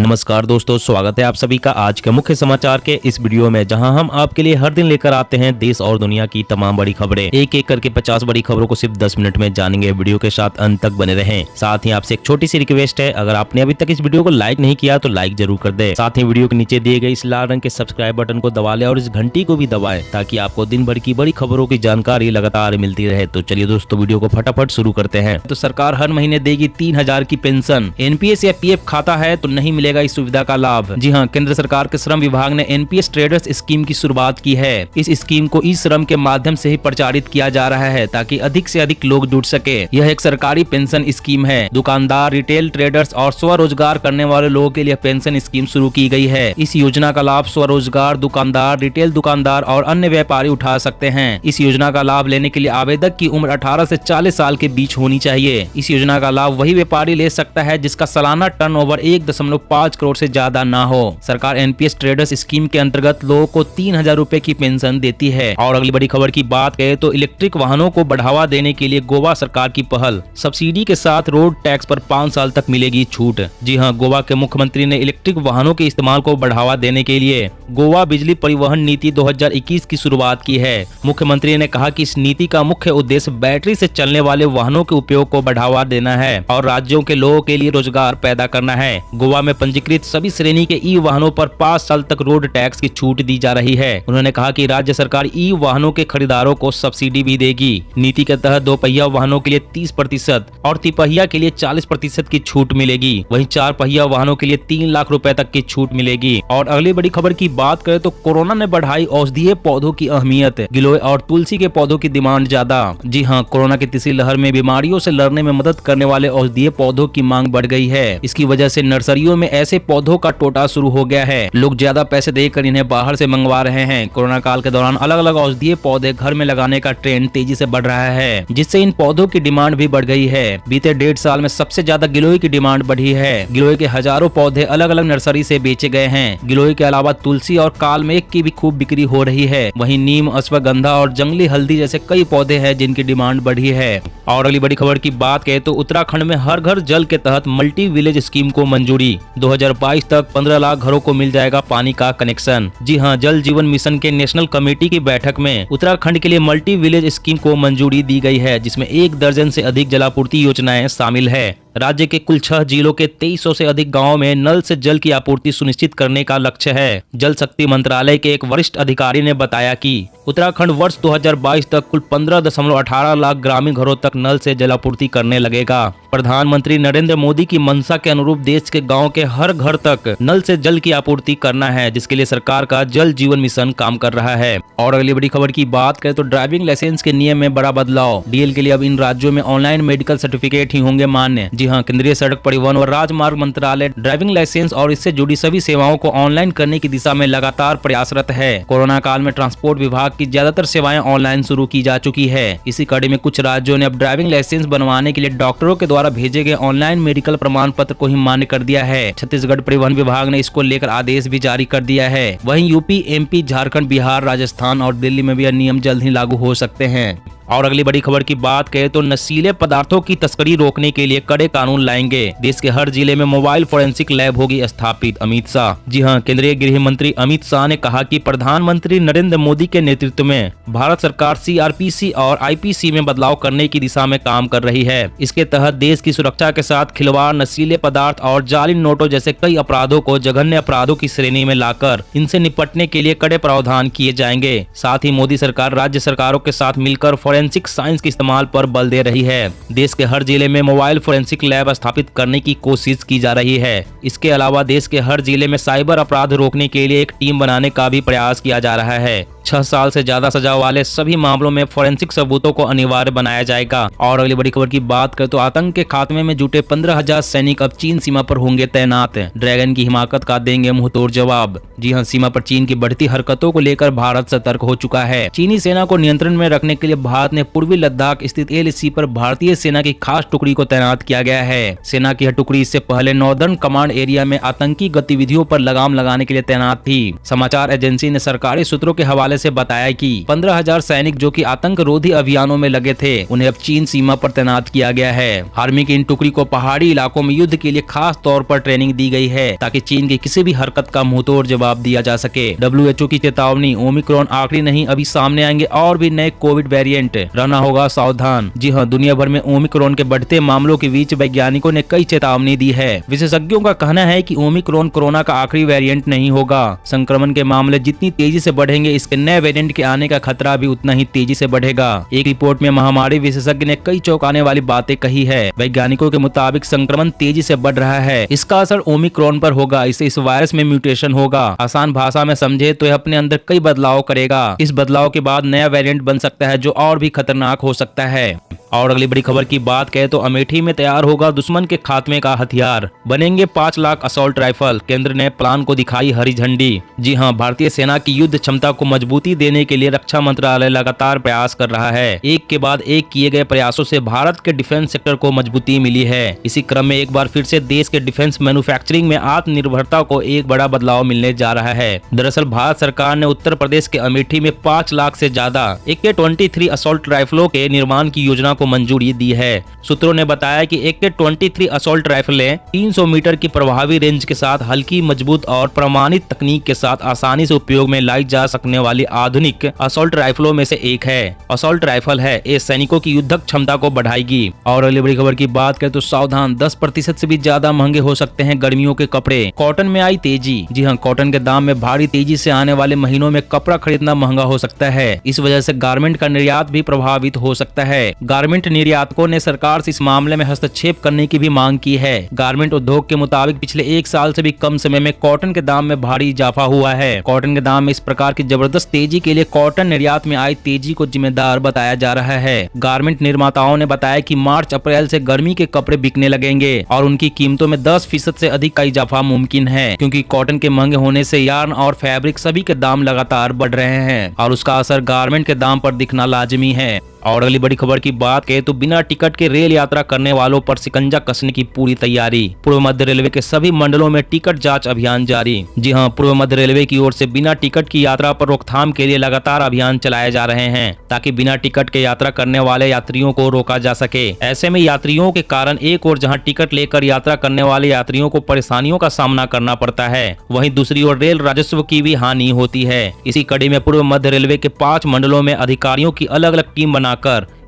नमस्कार दोस्तों, स्वागत है आप सभी का आज के मुख्य समाचार के इस वीडियो में, जहां हम आपके लिए हर दिन लेकर आते हैं देश और दुनिया की तमाम बड़ी खबरें। एक एक करके 50 बड़ी खबरों को सिर्फ 10 मिनट में जानेंगे। वीडियो के साथ अंत तक बने रहें। साथ ही आपसे एक छोटी सी रिक्वेस्ट है, अगर आपने अभी तक इस वीडियो को लाइक नहीं किया तो लाइक जरूर कर दे। साथ ही वीडियो के नीचे दिए गए इस लाल रंग के सब्सक्राइब बटन को दबा ले और इस घंटी को भी दबाएं, ताकि आपको दिन भर की बड़ी खबरों की जानकारी लगातार मिलती रहे। तो चलिए दोस्तों, वीडियो को फटाफट शुरू करते हैं। तो सरकार हर महीने देगी 3000 की पेंशन। एनपीएस या पीएफ खाता है तो नहीं मिलेगा इस सुविधा का लाभ। जी हां, केंद्र सरकार के श्रम विभाग ने एनपीएस ट्रेडर्स स्कीम की शुरुआत की है। इस स्कीम को ई श्रम के माध्यम से ही प्रचारित किया जा रहा है, ताकि अधिक से अधिक लोग जुड़ सके। यह एक सरकारी पेंशन स्कीम है। दुकानदार, रिटेल ट्रेडर्स और स्वरोजगार करने वाले लोगों के लिए पेंशन स्कीम शुरू की गई है। इस योजना का लाभ स्वरोजगार, दुकानदार, रिटेल दुकानदार और अन्य व्यापारी उठा सकते हैं। इस योजना का लाभ लेने के लिए आवेदक की उम्र 18 से 40 साल के बीच होनी चाहिए। इस योजना का लाभ वही व्यापारी ले सकता है जिसका सालाना टर्नओवर 1.5 करोड़ से ज्यादा ना हो। सरकार एनपीएस ट्रेडर्स स्कीम के अंतर्गत लोगों को 3000 रुपए की पेंशन देती है। और अगली बड़ी खबर की बात करें तो इलेक्ट्रिक वाहनों को बढ़ावा देने के लिए गोवा सरकार की पहल। सब्सिडी के साथ रोड टैक्स पर 5 साल तक मिलेगी छूट। जी हां, गोवा के मुख्यमंत्री ने इलेक्ट्रिक वाहनों के इस्तेमाल को बढ़ावा देने के लिए गोवा बिजली परिवहन नीति 2021 की शुरुआत की है। मुख्यमंत्री ने कहा कि इस नीति का मुख्य उद्देश्य बैटरी से चलने वाले वाहनों के उपयोग को बढ़ावा देना है और राज्यों के लोगों के लिए रोजगार पैदा करना है। गोवा में पंजीकृत सभी श्रेणी के ई वाहनों पर 5 साल तक रोड टैक्स की छूट दी जा रही है। उन्होंने कहा कि राज्य सरकार ई वाहनों के खरीदारों को सब्सिडी भी देगी। नीति के तहत 2 पहिया वाहनों के लिए 30% और तिपहिया के लिए 40% की छूट मिलेगी। वहीं 4 पहिया वाहनों के लिए 3 लाख रुपए तक की छूट मिलेगी। और अगली बड़ी खबर की बात करें तो कोरोना ने बढ़ाई औषधीय पौधों की अहमियत। गिलोय और तुलसी के पौधों की डिमांड ज्यादा। जी हाँ, कोरोना की तीसरी लहर में बीमारियों से लड़ने में मदद करने वाले औषधीय पौधों की मांग बढ़ गई है। इसकी वजह से नर्सरियों में ऐसे पौधों का टोटा शुरू हो गया है। लोग ज्यादा पैसे देकर इन्हें बाहर से मंगवा रहे हैं। कोरोना काल के दौरान अलग अलग औषधीय पौधे घर में लगाने का ट्रेंड तेजी से बढ़ रहा है, जिससे इन पौधों की डिमांड भी बढ़ गई है। बीते 1.5 साल में सबसे ज्यादा गिलोय की डिमांड बढ़ी है। गिलोय के हजारों पौधे अलग अलग नर्सरी से बेचे गए हैं। गिलोय के अलावा तुलसी और कालमेघ की भी खूब बिक्री हो रही है। वहीं नीम, अश्वगंधा और जंगली हल्दी जैसे कई पौधे हैं जिनकी डिमांड बढ़ी है। और अगली बड़ी खबर की बात करें तो उत्तराखंड में हर घर जल के तहत मल्टी विलेज स्कीम को मंजूरी। 2022 तक 15 लाख घरों को मिल जाएगा पानी का कनेक्शन। जी हां, जल जीवन मिशन के नेशनल कमेटी की बैठक में उत्तराखंड के लिए मल्टी विलेज स्कीम को मंजूरी दी गई है, जिसमें 1 दर्जन से अधिक जलापूर्ति योजनाएं शामिल है। राज्य के कुल 6 जिलों के 2300 से अधिक गांवों में नल से जल की आपूर्ति सुनिश्चित करने का लक्ष्य है। जल शक्ति मंत्रालय के एक वरिष्ठ अधिकारी ने बताया कि उत्तराखंड वर्ष 2022 तक कुल 15.18 लाख ग्रामीण घरों तक नल से जलापूर्ति करने लगेगा। प्रधानमंत्री नरेंद्र मोदी की मंशा के अनुरूप देश के गाँव के हर घर तक नल से जल की आपूर्ति करना है, जिसके लिए सरकार का जल जीवन मिशन काम कर रहा है। और अगली बड़ी खबर की बात करें तो ड्राइविंग लाइसेंस के नियम में बड़ा बदलाव। डीएल के लिए अब इन राज्यों में ऑनलाइन मेडिकल सर्टिफिकेट ही होंगे मान्य। जी हां, केंद्रीय सड़क परिवहन और राजमार्ग मंत्रालय ड्राइविंग लाइसेंस और इससे जुड़ी सभी सेवाओं को ऑनलाइन करने की दिशा में लगातार प्रयासरत है। कोरोना काल में ट्रांसपोर्ट विभाग की ज्यादातर सेवाएं ऑनलाइन शुरू की जा चुकी है। इसी कड़ी में कुछ राज्यों ने अब ड्राइविंग लाइसेंस बनवाने के लिए डॉक्टरों के द्वारा भेजे गए ऑनलाइन मेडिकल प्रमाण पत्र को ही मान्य कर दिया है। छत्तीसगढ़ परिवहन विभाग ने इसको लेकर आदेश भी जारी कर दिया है। वहीं यूपी, एमपी, झारखंड, बिहार, राजस्थान और दिल्ली में भी यह नियम जल्द ही लागू हो सकते हैं। और अगली बड़ी खबर की बात करें तो नशीले पदार्थों की तस्करी रोकने के लिए कड़े कानून लाएंगे। देश के हर जिले में मोबाइल फोरेंसिक लैब होगी स्थापित। अमित शाह। जी हां, केंद्रीय गृह मंत्री अमित शाह ने कहा कि प्रधानमंत्री नरेंद्र मोदी के नेतृत्व में भारत सरकार सीआरपीसी और आईपीसी में बदलाव करने की दिशा में काम कर रही है। इसके तहत देश की सुरक्षा के साथ खिलवाड़, नशीले पदार्थ और जाली नोटों जैसे कई अपराधों को जघन्य अपराधों की श्रेणी में लाकर इनसे निपटने के लिए कड़े प्रावधान किए जाएंगे। साथ ही मोदी सरकार राज्य सरकारों के साथ मिलकर फोरेंसिक साइंस के इस्तेमाल पर बल दे रही है। देश के हर जिले में मोबाइल फोरेंसिक लैब स्थापित करने की कोशिश की जा रही है। इसके अलावा देश के हर जिले में साइबर अपराध रोकने के लिए एक टीम बनाने का भी प्रयास किया जा रहा है। 6 साल से ज्यादा सजा वाले सभी मामलों में फोरेंसिक सबूतों को अनिवार्य बनाया जाएगा। और अगली बड़ी खबर की बात करें तो आतंक के खात्मे में जुटे 15,000 सैनिक अब चीन सीमा पर होंगे तैनात। ड्रैगन की हिमाकत का देंगे मुंहतोड़ जवाब। जी हां, सीमा पर चीन की बढ़ती हरकतों को लेकर भारत सतर्क हो चुका है। चीनी सेना को नियंत्रण में रखने के लिए भारत ने पूर्वी लद्दाख स्थित एलएसी पर भारतीय सेना की खास टुकड़ी को तैनात किया गया है। सेना की यह टुकड़ी इससे पहले नॉर्दर्न कमांड एरिया में आतंकी गतिविधियों पर लगाम लगाने के लिए तैनात थी। समाचार एजेंसी ने सरकारी सूत्रों के हवाले मंत्रालय से बताया कि 15,000 सैनिक जो कि आतंक रोधी अभियानों में लगे थे उन्हें अब चीन सीमा पर तैनात किया गया है। आर्मी की इन टुकड़ी को पहाड़ी इलाकों में युद्ध के लिए खास तौर पर ट्रेनिंग दी गई है ताकि चीन की किसी भी हरकत का मुंहतोड़ जवाब दिया जा सके। WHO की चेतावनी, ओमिक्रॉन आखिरी नहीं, अभी सामने आएंगे और भी नए कोविड वेरिएंट, रहना होगा सावधान। जी हाँ, दुनिया भर में ओमिक्रॉन के बढ़ते मामलों के बीच वैज्ञानिकों ने कई चेतावनी दी है। विशेषज्ञों का कहना है कि ओमिक्रॉन कोरोना का आखिरी वेरिएंट नहीं होगा। संक्रमण के मामले जितनी तेजी से बढ़ेंगे इसके नए वेरिएंट के आने का खतरा भी उतना ही तेजी से बढ़ेगा। एक रिपोर्ट में महामारी विशेषज्ञ ने कई चौंकाने वाली बातें कही है। वैज्ञानिकों के मुताबिक संक्रमण तेजी से बढ़ रहा है, इसका असर ओमिक्रॉन पर होगा, इससे इस वायरस में म्यूटेशन होगा। आसान भाषा में समझे तो यह अपने अंदर कई बदलाव करेगा। इस बदलाव के बाद नया वेरिएंट बन सकता है जो और भी खतरनाक हो सकता है। और अगली बड़ी खबर की बात करें तो अमेठी में तैयार होगा दुश्मन के खात्मे का हथियार, बनेंगे 5 लाख असॉल्ट राइफल, केंद्र ने प्लान को दिखाई हरी झंडी। जी हां, भारतीय सेना की युद्ध क्षमता को मजबूती देने के लिए रक्षा मंत्रालय लगातार प्रयास कर रहा है। एक के बाद एक किए गए प्रयासों से भारत के डिफेंस सेक्टर को मजबूती मिली है। इसी क्रम में एक बार फिर से देश के डिफेंस मैन्युफैक्चरिंग में आत्मनिर्भरता को एक बड़ा बदलाव मिलने जा रहा है। दरअसल भारत सरकार ने उत्तर प्रदेश के अमेठी में 5 लाख से ज्यादा AK-23 असॉल्ट राइफलों के निर्माण की योजना को मंजूरी दी है। सूत्रों ने बताया कि AK-23 असॉल्ट राइफलें 300 मीटर की प्रभावी रेंज के साथ हल्की, मजबूत और प्रमाणित तकनीक के साथ आसानी से उपयोग में लाई जा सकने वाली आधुनिक असॉल्ट राइफलों में से एक है। असॉल्ट राइफल है, ये सैनिकों की युद्धक क्षमता को बढ़ाएगी। और अगली बड़ी खबर की बात करें तो सावधान, 10% से भी ज्यादा महंगे हो सकते हैं गर्मियों के कपड़े, कॉटन में आई तेजी। जी हाँ, कॉटन के दाम में भारी तेजी से आने वाले महीनों में कपड़ा खरीदना महंगा हो सकता है। इस वजह से गारमेंट का निर्यात भी प्रभावित हो सकता है। गारमेंट निर्यातकों ने सरकार से इस मामले में हस्तक्षेप करने की भी मांग की है। गारमेंट उद्योग के मुताबिक पिछले 1 साल से भी कम समय में कॉटन के दाम में भारी इजाफा हुआ है। कॉटन के दाम में इस प्रकार की जबरदस्त तेजी के लिए कॉटन निर्यात में आई तेजी को जिम्मेदार बताया जा रहा है। गारमेंट निर्माताओं ने बताया कि मार्च अप्रैल से गर्मी के कपड़े बिकने लगेंगे और उनकी कीमतों में 10% से अधिक का इजाफा मुमकिन है, क्योंकि कॉटन के महंगे होने से यार्न और फैब्रिक सभी के दाम लगातार बढ़ रहे हैं और उसका असर गारमेंट के दाम पर दिखना लाजमी है। और अगली बड़ी खबर की बात करें तो बिना टिकट के रेल यात्रा करने वालों पर शिकंजा कसने की पूरी तैयारी। पूर्व मध्य रेलवे के सभी मंडलों में टिकट जांच अभियान जारी। जी हां, पूर्व मध्य रेलवे की ओर से बिना टिकट की यात्रा पर रोकथाम के लिए लगातार अभियान चलाए जा रहे हैं ताकि बिना टिकट के यात्रा करने वाले यात्रियों को रोका जा सके। ऐसे में यात्रियों के कारण एक ओर जहाँ टिकट लेकर यात्रा करने वाले यात्रियों को परेशानियों का सामना करना पड़ता है, वहीं दूसरी ओर रेल राजस्व की भी हानि होती है। इसी कड़ी में पूर्व मध्य रेलवे के 5 मंडलों में अधिकारियों की अलग अलग टीम बनाकर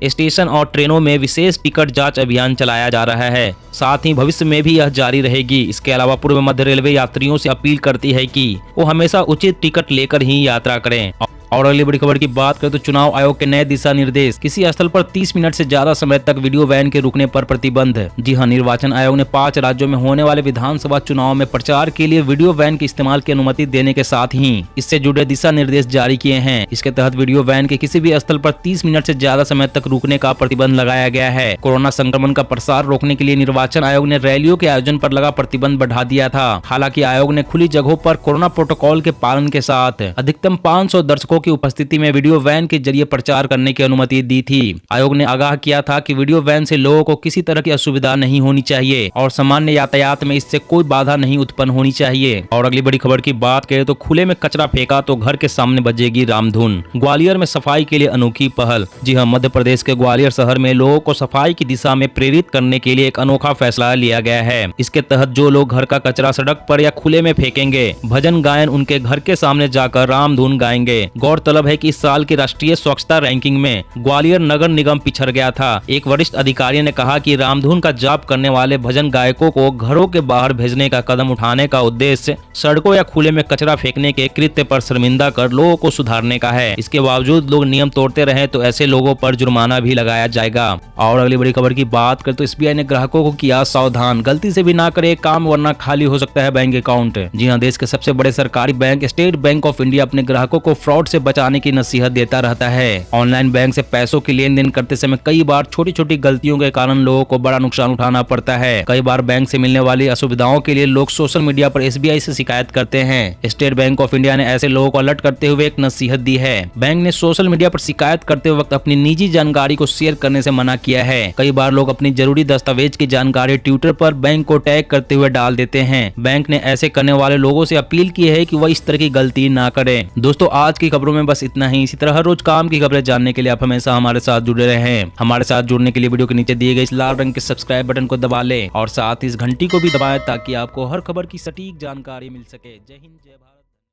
स्टेशन और ट्रेनों में विशेष टिकट जांच अभियान चलाया जा रहा है। साथ ही भविष्य में भी यह जारी रहेगी। इसके अलावा पूर्व मध्य रेलवे यात्रियों से अपील करती है कि वो हमेशा उचित टिकट लेकर ही यात्रा करें। और अगली बड़ी खबर की बात करें तो चुनाव आयोग के नए दिशा निर्देश, किसी स्थल पर 30 मिनट से ज्यादा समय तक वीडियो वैन के रुकने पर प्रतिबंध। जी हां, निर्वाचन आयोग ने 5 राज्यों में होने वाले विधानसभा चुनाव में प्रचार के लिए वीडियो वैन के इस्तेमाल की अनुमति देने के साथ ही इससे जुड़े दिशा निर्देश जारी किए हैं। इसके तहत वीडियो वैन के किसी भी स्थल पर 30 मिनट से ज्यादा समय तक रुकने का प्रतिबंध लगाया गया है। कोरोना संक्रमण का प्रसार रोकने के लिए निर्वाचन आयोग ने रैलियों के आयोजन पर लगा प्रतिबंध बढ़ा दिया था। हालांकि आयोग ने खुली जगहों पर कोरोना प्रोटोकॉल के पालन के साथ अधिकतम 500 दर्शकों की उपस्थिति में वीडियो वैन के जरिए प्रचार करने की अनुमति दी थी। आयोग ने आगाह किया था कि वीडियो वैन से लोगों को किसी तरह की असुविधा नहीं होनी चाहिए और सामान्य यातायात में इससे कोई बाधा नहीं उत्पन्न होनी चाहिए। और अगली बड़ी खबर की बात करें तो खुले में कचरा फेंका तो घर के सामने बजेगी रामधुन, ग्वालियर में सफाई के लिए अनोखी पहल। जी हां, मध्य प्रदेश के ग्वालियर शहर में लोगों को सफाई की दिशा में प्रेरित करने के लिए एक अनोखा फैसला लिया गया है। इसके तहत जो लोग घर का कचरा सड़क पर या खुले में फेंकेंगे, भजन गायन उनके घर के सामने जाकर रामधुन गाएंगे। गौरतलब है कि इस साल की राष्ट्रीय स्वच्छता रैंकिंग में ग्वालियर नगर निगम पिछड़ गया था। एक वरिष्ठ अधिकारी ने कहा कि रामधुन का जाप करने वाले भजन गायकों को घरों के बाहर भेजने का कदम उठाने का उद्देश्य सड़कों या खुले में कचरा फेंकने के कृत्य पर शर्मिंदा कर लोगों को सुधारने का है। इसके बावजूद लोग नियम तोड़ते रहे तो ऐसे लोगों पर जुर्माना भी लगाया जाएगा। और अगली बड़ी खबर की बात करें तो SBI ने ग्राहकों को किया सावधान, गलती से भी ना करे काम वरना खाली हो सकता है बैंक अकाउंट। जी हां, देश के सबसे बड़े सरकारी bank state bank of India अपने ग्राहकों को फ्रॉड से बचाने की नसीहत देता रहता है। ऑनलाइन बैंक से पैसों की लेन देन करते समय कई बार छोटी छोटी गलतियों के कारण लोगों को बड़ा नुकसान उठाना पड़ता है। कई बार बैंक से मिलने वाली असुविधाओं के लिए लोग सोशल मीडिया पर SBI से शिकायत करते हैं। स्टेट बैंक ऑफ इंडिया ने ऐसे लोगों को अलर्ट करते हुए एक नसीहत दी है। बैंक ने सोशल मीडिया पर शिकायत करते वक्त अपनी निजी जानकारी को शेयर करने से मना किया है। कई बार लोग अपनी जरूरी दस्तावेज की जानकारी ट्विटर पर बैंक को टैग करते हुए डाल देते हैं। बैंक ने ऐसे करने वाले लोगों से अपील की है कि वह इस तरह की गलती ना करें। दोस्तों, आज की खबर खबरों में बस इतना ही। इसी तरह हर रोज काम की खबरें जानने के लिए आप हमेशा हमारे साथ जुड़े रहें। हमारे साथ जुड़ने के लिए वीडियो के नीचे दिए गए इस लाल रंग के सब्सक्राइब बटन को दबा लें और साथ ही इस घंटी को भी दबाएं ताकि आपको हर खबर की सटीक जानकारी मिल सके। जय हिंद, जय भारत।